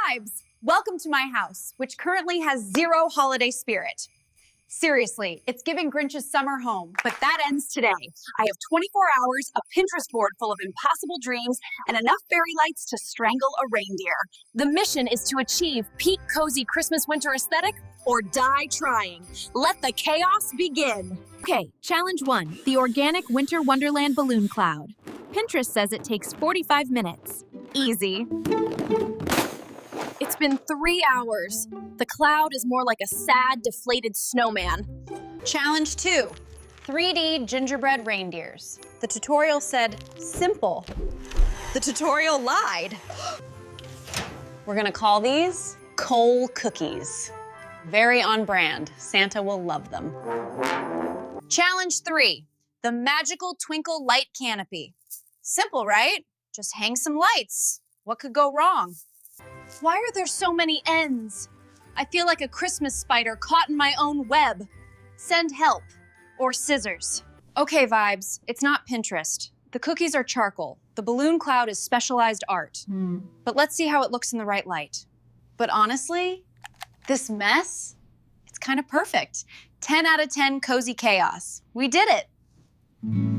Vibes! Welcome to my house, which currently has zero holiday spirit. Seriously, it's giving Grinch's summer home, but that ends today. I have 24 hours, a Pinterest board full of impossible dreams, and enough fairy lights to strangle a reindeer. The mission is to achieve peak cozy Christmas winter aesthetic or die trying. Let the chaos begin. Okay, challenge 1, the organic winter wonderland balloon cloud. Pinterest says it takes 45 minutes. Easy. It's been 3 hours. The cloud is more like a sad, deflated snowman. Challenge 2, 3D gingerbread reindeers. The tutorial said simple. The tutorial lied. We're gonna call these coal cookies. Very on brand. Santa will love them. Challenge 3, the magical twinkle light canopy. Simple, right? Just hang some lights. What could go wrong? Why are there so many ends? I feel like a Christmas spider caught in my own web. Send help or scissors. Okay, Vibes, it's not Pinterest. The cookies are charcoal. The balloon cloud is specialized art. But let's see how it looks in the right light. But honestly, this mess, it's kind of perfect. 10 out of 10 cozy chaos. We did it.